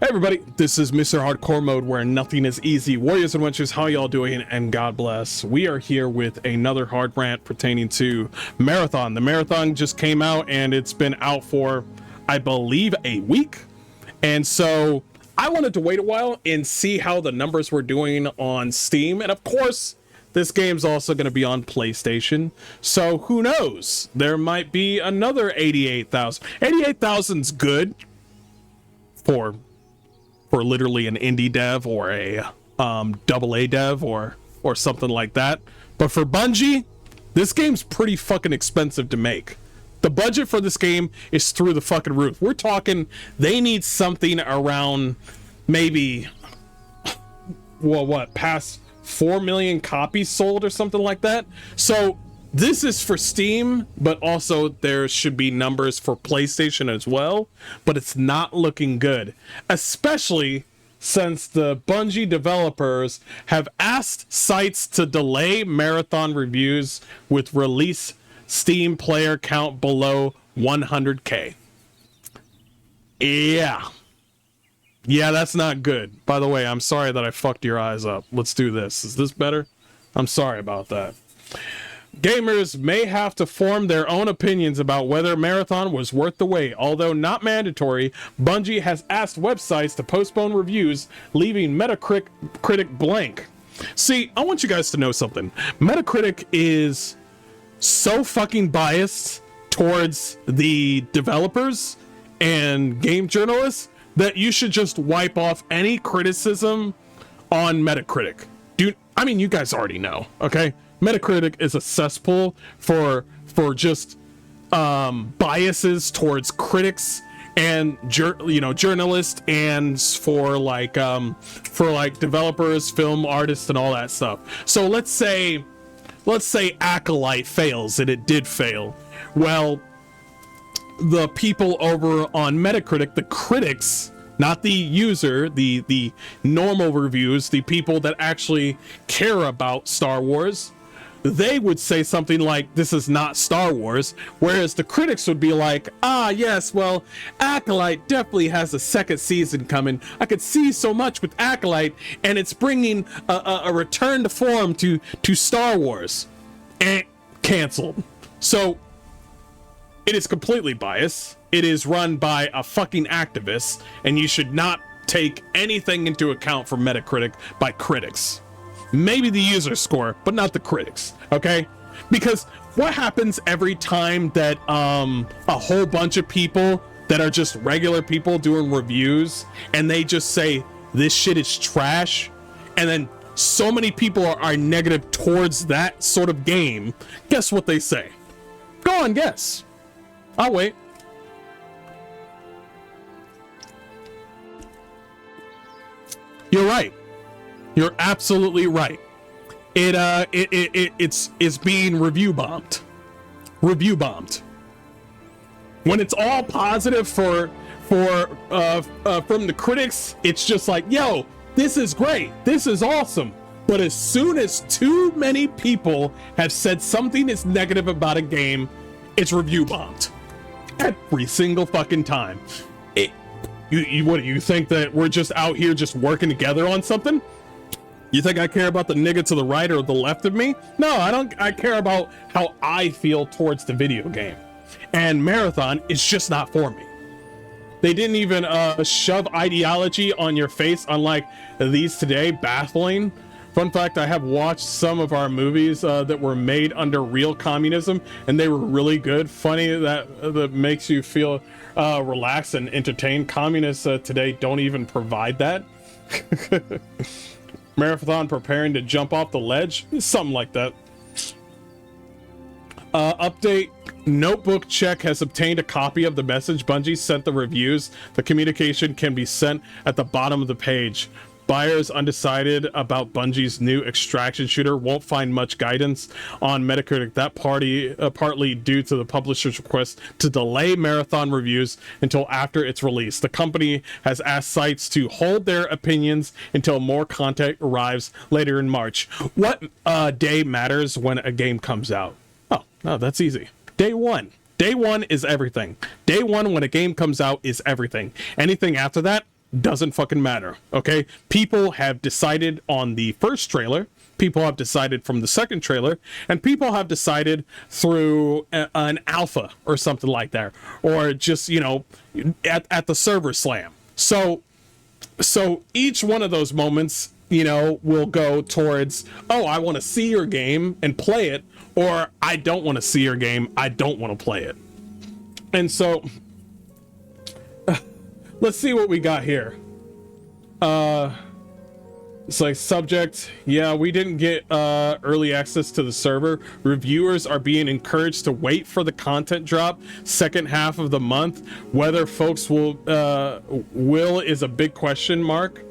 Hey everybody, this is Mr. Hardcore Mode, where nothing is easy. Warriors and Wenchers, how y'all doing? And God bless. We are here with another hard rant pertaining to Marathon. The Marathon just came out and it's been out for, I believe, a week. And so I wanted to wait a while and see how the numbers were doing on Steam. And of course, this game's also going to be on PlayStation. So who knows? There might be another 88,000. 88,000's good for literally an indie dev or a AA dev or something like that. But for Bungie, this game's pretty fucking expensive to make. The budget for this game is through the fucking roof. We're talking they need something around maybe, well, what, past 4 million copies sold or something like that. So this is for Steam, but also there should be numbers for PlayStation as well, but it's not looking good, especially since the Bungie developers have asked sites to delay Marathon reviews with release Steam player count below 100K. Yeah, that's not good. By the way, I'm sorry that I fucked your eyes up. Let's do this. Is this better? I'm sorry about that. Gamers may have to form their own opinions about whether Marathon was worth the wait. Although not mandatory, Bungie has asked websites to postpone reviews, leaving Metacritic blank. See, I want you guys to know something. Metacritic is so fucking biased towards the developers and game journalists that you should just wipe off any criticism on Metacritic. Dude, I mean, you guys already know, okay? Metacritic is a cesspool for just biases towards critics and journalists, and for developers, film artists, and all that stuff. So let's say Acolyte fails, and it did fail. Well, the people over on Metacritic, the critics, not the user, the normal reviews, the people that actually care about Star Wars, they would say something like, this is not Star Wars, whereas the critics would be like, yes, well, Acolyte definitely has a second season coming. I could see so much with Acolyte, and it's bringing a return to form to Star Wars. And canceled. So it is completely biased. It is run by a fucking activist, and you should not take anything into account for Metacritic by critics. Maybe the user score, but not the critics, okay? Because what happens every time that a whole bunch of people that are just regular people doing reviews, and they just say this shit is trash, and then so many people are negative towards that sort of game, guess what they say? Go on, guess. I'll wait. You're right. You're absolutely right. It's being review bombed. Review bombed. When it's all positive from the critics, it's just like, yo, this is great. This is awesome. But as soon as too many people have said something is negative about a game, it's review bombed. Every single fucking time. What do you think, that we're just out here just working together on something? You think I care about the nigga to the right or the left of me? No, I don't. I care about how I feel towards the video game. And Marathon is just not for me. They didn't even shove ideology on your face, unlike these today. Baffling. Fun fact, I have watched some of our movies that were made under real communism, and they were really good. Funny that makes you feel relaxed and entertained. Communists today don't even provide that. Marathon preparing to jump off the ledge, something like that. Update: Notebook Check has obtained a copy of the message Bungie sent the reviews. The communication can be sent at the bottom of the page. Buyers undecided about Bungie's new extraction shooter won't find much guidance on Metacritic. That partly due to the publisher's request to delay Marathon reviews until after its release. The company has asked sites to hold their opinions until more content arrives later in March. What day matters when a game comes out? Oh, no, that's easy. Day one. Day one is everything. Day one when a game comes out is everything. Anything after that, doesn't fucking matter. Okay, people have decided on the first trailer, people have decided from the second trailer, and people have decided through an alpha or something like that, or just, you know, at the server slam. So each one of those moments, you know, will go towards, oh, I want to see your game and play it, or I don't want to see your game, I don't want to play it. And so let's see what we got here. It's like subject. Yeah, we didn't get early access to the server. Reviewers are being encouraged to wait for the content drop second half of the month. Whether folks will is a big question mark.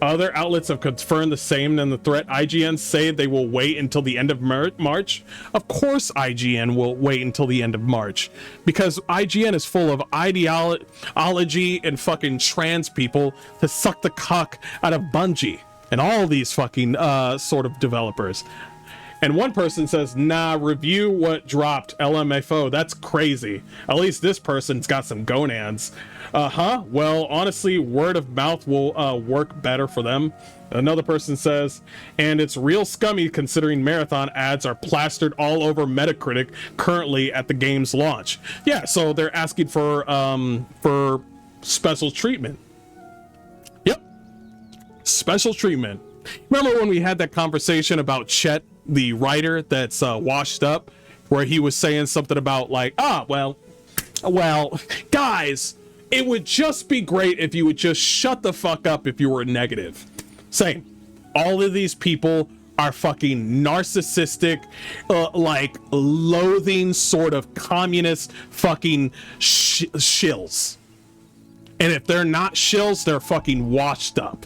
Other outlets have confirmed the same in the threat. IGN say they will wait until the end of March. Of course IGN will wait until the end of March, because IGN is full of ideology and fucking trans people to suck the cock out of Bungie and all these fucking sort of developers. And one person says, nah, review what dropped, LMFO. That's crazy. At least this person's got some gonads. Well, honestly, word of mouth will work better for them. Another person says, and it's real scummy considering marathon ads are plastered all over Metacritic currently at the game's launch. Yeah, so they're asking for special treatment. Yep. Special treatment. Remember when we had that conversation about Chet, the writer that's washed up, where he was saying something about like, well, guys, it would just be great if you would just shut the fuck up if you were negative. Same. All of these people are fucking narcissistic, like loathing sort of communist fucking shills. And if they're not shills, they're fucking washed up.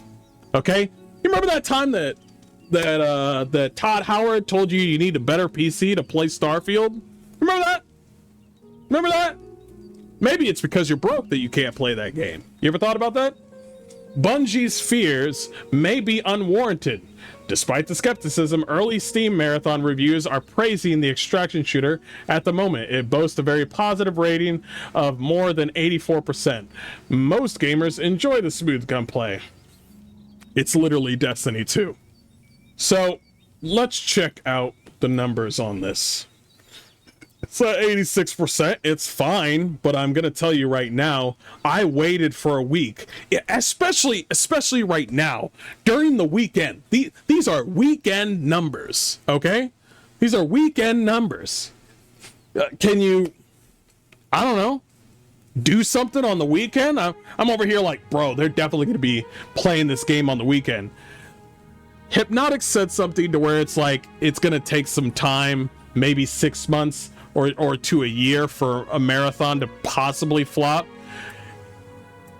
Okay? You remember that time that Todd Howard told you need a better PC to play Starfield? Remember that? Remember that? Maybe it's because you're broke that you can't play that game. You ever thought about that? Bungie's fears may be unwarranted. Despite the skepticism, early Steam Marathon reviews are praising the extraction shooter at the moment. It boasts a very positive rating of more than 84%. Most gamers enjoy the smooth gunplay. It's literally Destiny 2. So let's check out the numbers on this. It's at 86%. It's fine, but I'm gonna tell you right now, I waited for a week, especially right now during the weekend. These are weekend numbers, okay? These are weekend numbers. Can you, I don't know, do something on the weekend? I'm over here like, bro, they're definitely gonna be playing this game on the weekend. Hypnotic said something to where it's like it's gonna take some time, maybe 6 months or to a year for a marathon to possibly flop.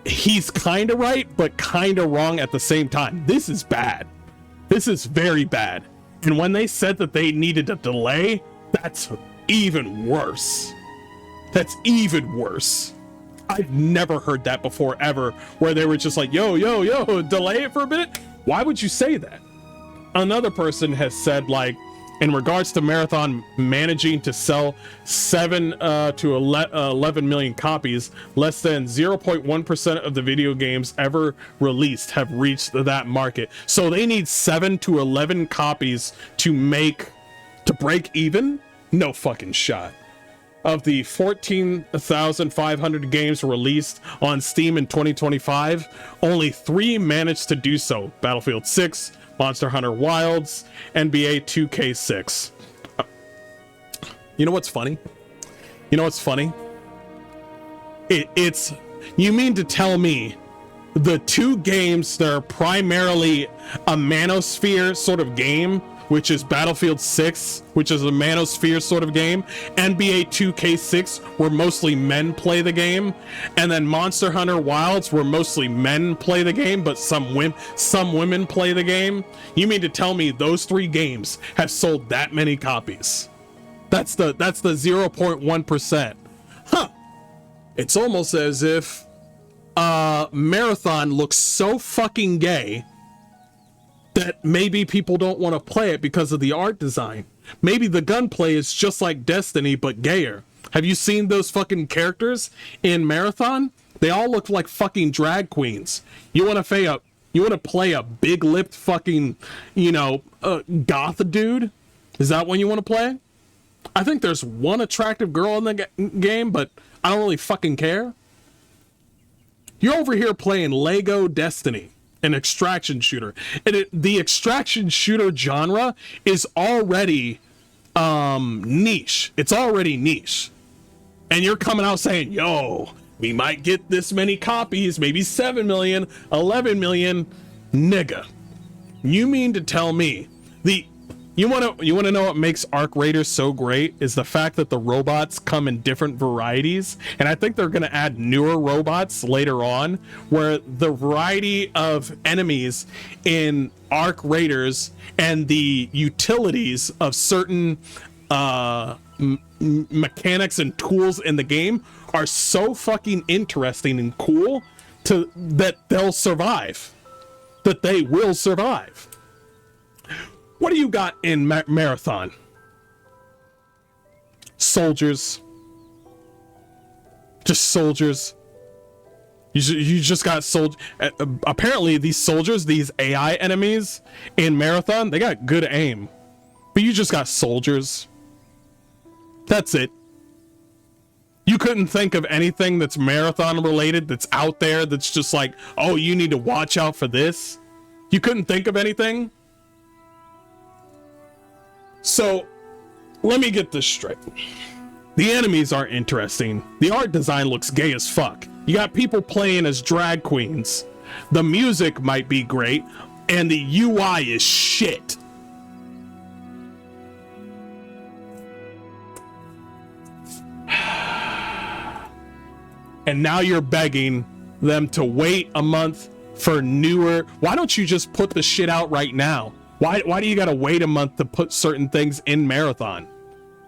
He's kind of right, but kind of wrong at the same time. This is bad. This is very bad. And when they said that they needed a delay, that's even worse. That's even worse. I've never heard that before ever, where they were just like, yo, delay it for a minute. Why would you say that? Another person has said, like, in regards to Marathon managing to sell 7 to 11 million copies, less than 0.1% of the video games ever released have reached that market. So they need 7 to 11 copies to break even? No fucking shot. Of the 14,500 games released on Steam in 2025, only 3 managed to do so. Battlefield 6, Monster Hunter Wilds, NBA 2K6. You know what's funny? It's you mean to tell me the 2 games that are primarily a manosphere sort of game, which is Battlefield 6, which is a manosphere sort of game, NBA 2K6, where mostly men play the game, and then Monster Hunter Wilds, where mostly men play the game, but some women play the game. You mean to tell me those 3 games have sold that many copies? That's the 0.1%. Huh. It's almost as if Marathon looks so fucking gay that maybe people don't want to play it because of the art design. Maybe the gunplay is just like Destiny, but gayer. Have you seen those fucking characters in Marathon? They all look like fucking drag queens. You want to play a big-lipped fucking, goth dude? Is that one you want to play? I think there's one attractive girl in the game, but I don't really fucking care. You're over here playing Lego Destiny, an extraction shooter. And the extraction shooter genre is already niche. It's already niche. And you're coming out saying, yo, we might get this many copies, maybe 7 million, 11 million. Nigga, you mean to tell me you want to know what makes Arc Raiders so great is the fact that the robots come in different varieties, and I think they're going to add newer robots later on where the variety of enemies in Arc Raiders and the utilities of certain mechanics and tools in the game are so fucking interesting and cool that they'll survive, that they will survive. What do you got in Marathon? Soldiers. Just soldiers. You just got soldiers. Apparently these soldiers, these AI enemies in Marathon, they got good aim. But you just got soldiers. That's it. You couldn't think of anything that's Marathon related that's out there that's just like, oh, you need to watch out for this? You couldn't think of anything? So, let me get this straight. The enemies are interesting. The art design looks gay as fuck. You got people playing as drag queens. The music might be great, and the UI is shit. And now you're begging them to wait a month for newer. Why don't you just put the shit out right now? Why do you gotta wait a month to put certain things in Marathon?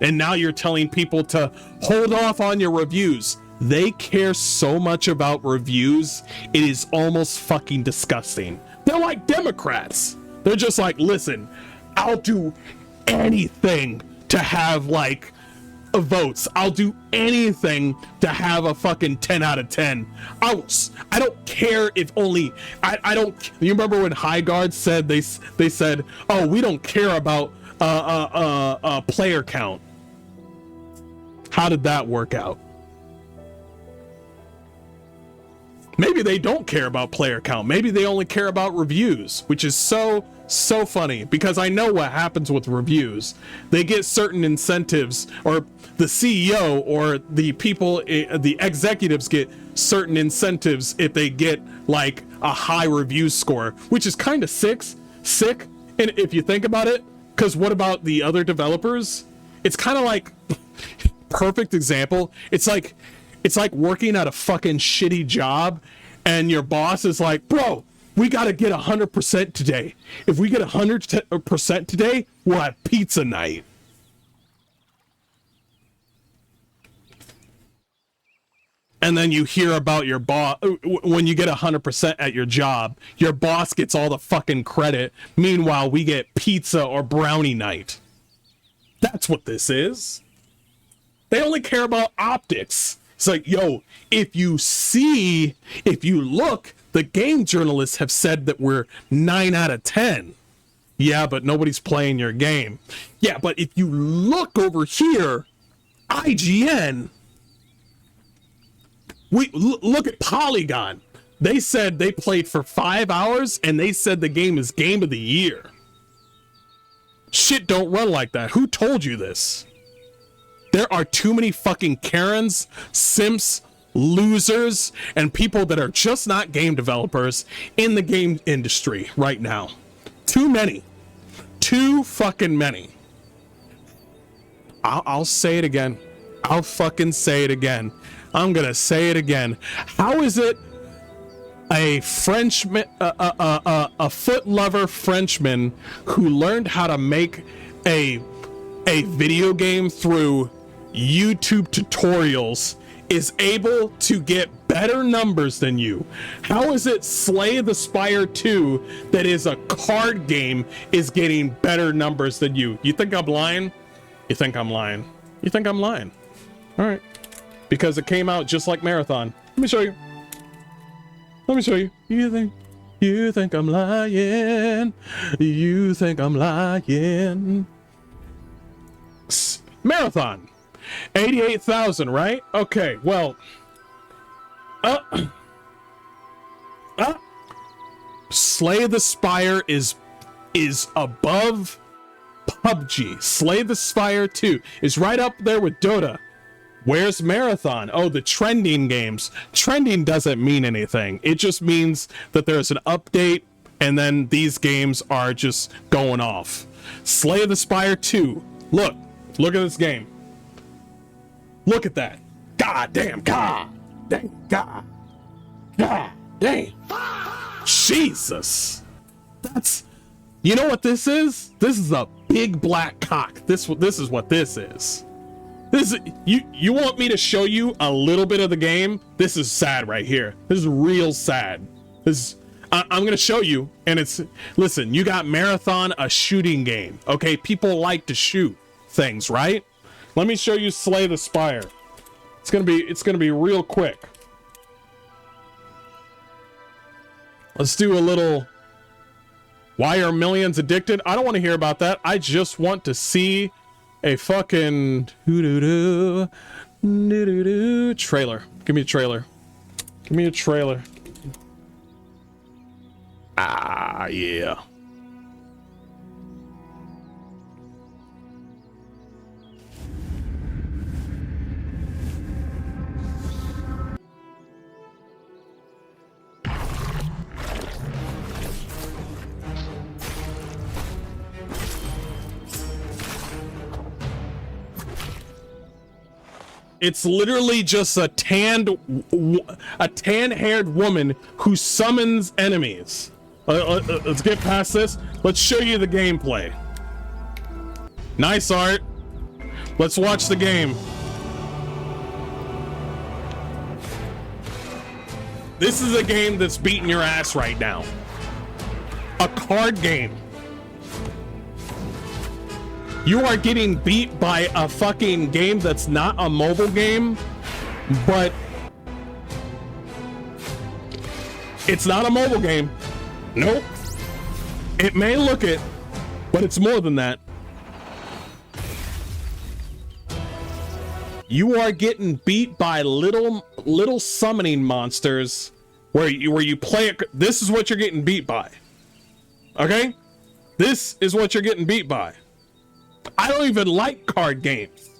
And now you're telling people to hold off on your reviews. They care so much about reviews, it is almost fucking disgusting. They're like Democrats. They're just like, listen, I'll do anything to have like votes. I'll do anything to have a fucking 10 out of 10. I don't care if only I don't. You remember when High Guard said they said, oh, we don't care about player count. How did that work out? Maybe they don't care about player count. Maybe they only care about reviews, which is so funny, because I know what happens with reviews. They get certain incentives, or the CEO or the people, the executives get certain incentives if they get like a high review score, which is kind of sick. And if you think about it, because what about the other developers? It's kind of like, perfect example. It's like working at a fucking shitty job and your boss is like, bro, we got to get 100% today. If we get 100% today, we'll have pizza night. And then you hear about your boss, when you get 100% at your job, your boss gets all the fucking credit. Meanwhile, we get pizza or brownie night. That's what this is. They only care about optics. It's like, yo, if you look, the game journalists have said that we're 9 out of 10. Yeah, but nobody's playing your game. Yeah, but if you look over here, IGN, look at Polygon. They said they played for 5 hours and they said the game is game of the year. Shit don't run like that. Who told you this? There are too many fucking Karens, simps, losers, and people that are just not game developers in the game industry right now. Too many. Too fucking many. I'll say it again. I'll fucking say it again. I'm gonna say it again. How is it a Frenchman, a foot lover Frenchman who learned how to make a video game through YouTube tutorials is able to get better numbers than you? How is it Slay the Spire 2 that is a card game is getting better numbers than you? You think I'm lying? You think I'm lying? You think I'm lying? All right. Because it came out just like Marathon. Let me show you. Let me show you. You think I'm lying? You think I'm lying? Marathon, 88,000, right? Okay, well, Slay the Spire is above PUBG. Slay the Spire 2 is right up there with Dota. Where's Marathon? Oh, the trending games. Trending doesn't mean anything. It just means that there's an update and then these games are just going off. Slay the Spire 2. Look at this game. Look at that. God damn. God damn. Jesus. That's, you know what this is? This is a big black cock. This is what this is. This is, you want me to show you a little bit of the game? This is sad right here. This is real sad. I'm gonna show you, and it's, listen, you got Marathon, a shooting game. Okay, people like to shoot things, right? Let me show you Slay the Spire. It's gonna be real quick. Let's do a little, why are millions addicted? I don't want to hear about that. I just want to see a fucking trailer. Give me a trailer. Give me a trailer. Ah, yeah. It's literally just a tan-haired woman who summons enemies. Let's get past this. Let's show you the gameplay. Nice art. Let's watch the game. This is a game that's beating your ass right now. A card game. You are getting beat by a fucking game that's not a mobile game, but it's not a mobile game. Nope. It may look it, but it's more than that. You are getting beat by little summoning monsters where you play it. This is what you're getting beat by. Okay? This is what you're getting beat by. I don't even like card games,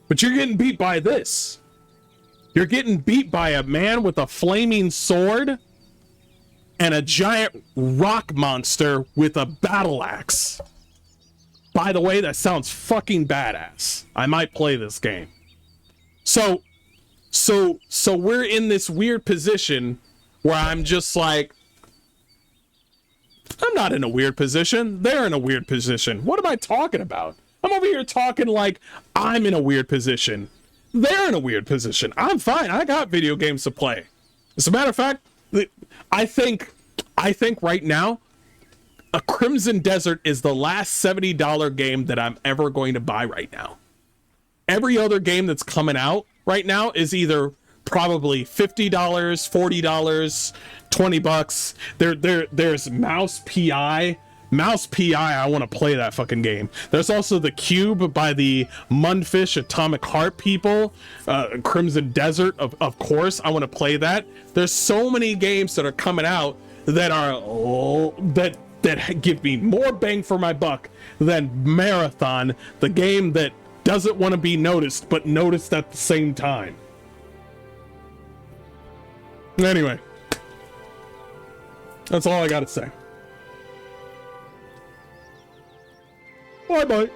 but you're getting beat by this. You're getting beat by a man with a flaming sword and a giant rock monster with a battle axe. By the way, that sounds fucking badass. I might play this game. So we're in this weird position where I'm just like, I'm not in a weird position. They're in a weird position. What am I talking about? I'm over here talking like I'm in a weird position. They're in a weird position. I'm fine. I got video games to play. As a matter of fact, I think right now, a Crimson Desert is the last $70 game that I'm ever going to buy right now. Every other game that's coming out right now is either probably $50, $40, $20. There's Mouse PI. Mouse PI, I want to play that fucking game. There's also The Cube by the Mundfish Atomic Heart people. Crimson Desert, of course, I want to play that. There's so many games that are coming out that are that give me more bang for my buck than Marathon, the game that doesn't want to be noticed, but noticed at the same time. Anyway, that's all I gotta say. Bye bye.